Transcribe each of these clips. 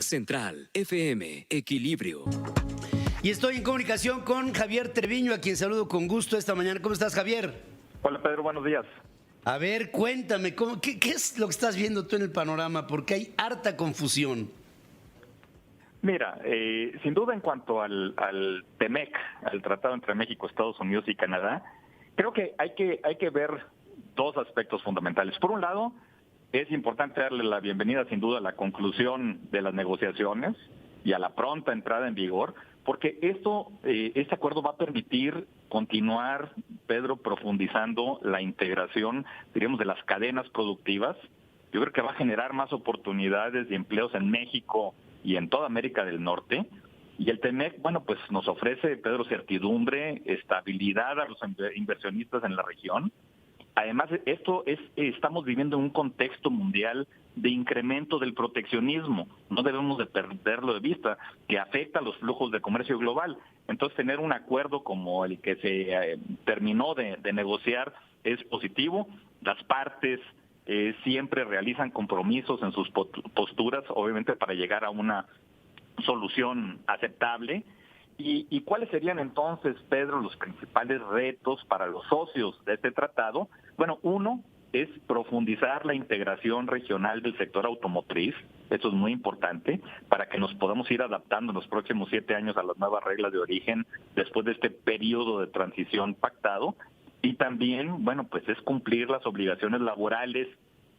Central FM, Equilibrio. Y estoy en comunicación con Javier Treviño, a quien saludo con gusto esta mañana. ¿Cómo estás, Javier? Hola, Pedro, buenos días. A ver, cuéntame, ¿qué es lo que estás viendo tú en el panorama? Porque hay harta confusión. Mira, sin duda en cuanto al TEMEC, al Tratado entre México, Estados Unidos y Canadá, creo que hay que ver dos aspectos fundamentales. Por un lado, es importante darle la bienvenida sin duda a la conclusión de las negociaciones y a la pronta entrada en vigor, porque este acuerdo va a permitir continuar, Pedro, profundizando la integración, diríamos, de las cadenas productivas. Yo creo que va a generar más oportunidades de empleos en México y en toda América del Norte. Y el TEMEC, bueno, pues nos ofrece, Pedro, certidumbre, estabilidad a los inversionistas en la región. Además, estamos viviendo en un contexto mundial de incremento del proteccionismo. No debemos de perderlo de vista, que afecta a los flujos de comercio global. Entonces, tener un acuerdo como el que se terminó de negociar es positivo. Las partes siempre realizan compromisos en sus posturas, obviamente para llegar a una solución aceptable. ¿Y cuáles serían entonces, Pedro, los principales retos para los socios de este tratado? Bueno, uno es profundizar la integración regional del sector automotriz. Eso es muy importante para que nos podamos ir adaptando en los próximos 7 años a las nuevas reglas de origen después de este periodo de transición pactado. Y también, bueno, pues es cumplir las obligaciones laborales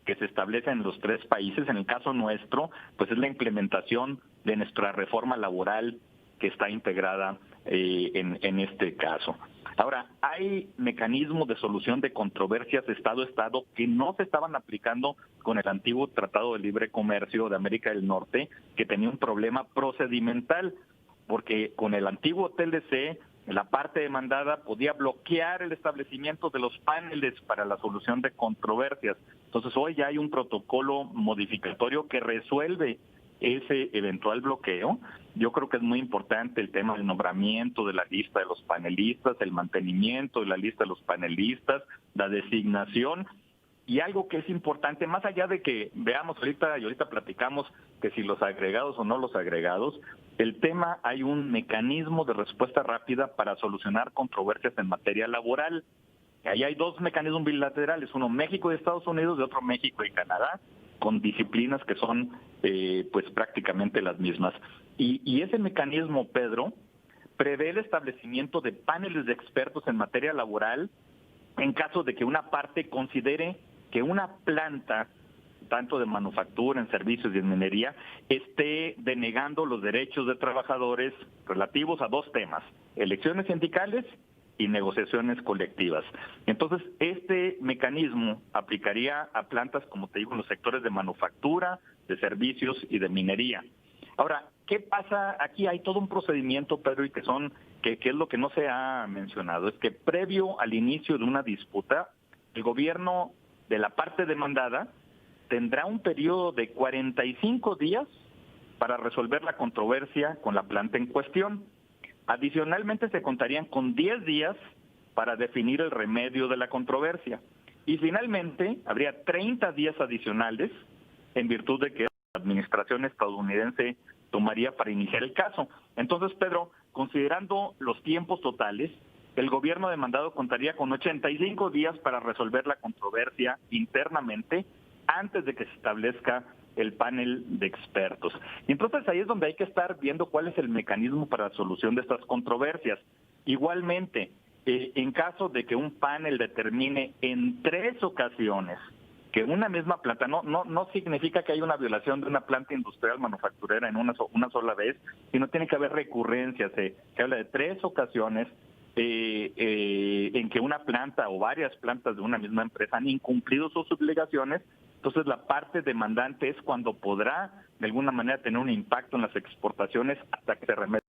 que se establecen en los 3 países. En el caso nuestro, pues es la implementación de nuestra reforma laboral que está integrada en este caso. Ahora, hay mecanismos de solución de controversias Estado a Estado que no se estaban aplicando con el antiguo Tratado de Libre Comercio de América del Norte, que tenía un problema procedimental, porque con el antiguo TLC, la parte demandada podía bloquear el establecimiento de los paneles para la solución de controversias. Entonces, hoy ya hay un protocolo modificatorio que resuelve ese eventual bloqueo. Yo creo que es muy importante el tema del nombramiento de la lista de los panelistas, el mantenimiento de la lista de los panelistas, la designación, y algo que es importante, más allá de que veamos ahorita platicamos que si los agregados o no los agregados, el tema, hay un mecanismo de respuesta rápida para solucionar controversias en materia laboral. Ahí hay 2 mecanismos bilaterales, uno México y Estados Unidos y otro México y Canadá, con disciplinas que son pues prácticamente las mismas. Y ese mecanismo, Pedro, prevé el establecimiento de paneles de expertos en materia laboral en caso de que una parte considere que una planta, tanto de manufactura, en servicios y en minería, esté denegando los derechos de trabajadores relativos a 2 temas, elecciones sindicales y negociaciones colectivas. Entonces, este mecanismo aplicaría a plantas, como te digo, en los sectores de manufactura, de servicios y de minería. Ahora, ¿qué pasa? Aquí hay todo un procedimiento, Pedro, y que es lo que no se ha mencionado, es que previo al inicio de una disputa, el gobierno de la parte demandada tendrá un periodo de 45 días para resolver la controversia con la planta en cuestión. Adicionalmente, se contarían con 10 días para definir el remedio de la controversia. Y finalmente, habría 30 días adicionales en virtud de que la administración estadounidense tomaría para iniciar el caso. Entonces, Pedro, considerando los tiempos totales, el gobierno demandado contaría con 85 días para resolver la controversia internamente antes de que se establezca el panel de expertos. Y entonces ahí es donde hay que estar viendo cuál es el mecanismo para la solución de estas controversias. Igualmente, en caso de que un panel determine en 3 ocasiones que una misma planta, no significa que haya una violación de una planta industrial manufacturera en una sola vez, sino tiene que haber recurrencias. Se habla de 3 ocasiones en que una planta o varias plantas de una misma empresa han incumplido sus obligaciones. Entonces, la parte demandante es cuando podrá, de alguna manera, tener un impacto en las exportaciones hasta que se remedie.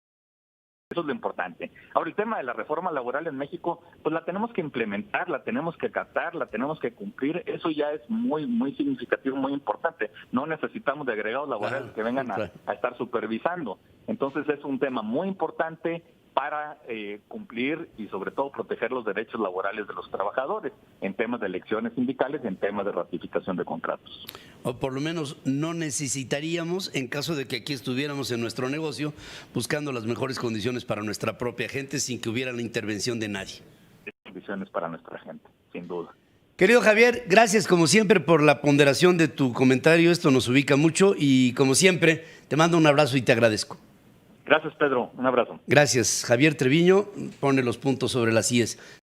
Eso es lo importante. Ahora, el tema de la reforma laboral en México, pues la tenemos que implementar, la tenemos que acatar, la tenemos que cumplir. Eso ya es muy, muy significativo, muy importante. No necesitamos de agregados laborales que vengan a estar supervisando. Entonces, es un tema muy importante para cumplir y sobre todo proteger los derechos laborales de los trabajadores en temas de elecciones sindicales y en temas de ratificación de contratos. O por lo menos no necesitaríamos, en caso de que aquí estuviéramos en nuestro negocio, buscando las mejores condiciones para nuestra propia gente sin que hubiera la intervención de nadie. Condiciones para nuestra gente, sin duda. Querido Javier, gracias como siempre por la ponderación de tu comentario. Esto nos ubica mucho y como siempre te mando un abrazo y te agradezco. Gracias, Pedro. Un abrazo. Gracias. Javier Treviño pone los puntos sobre las íes.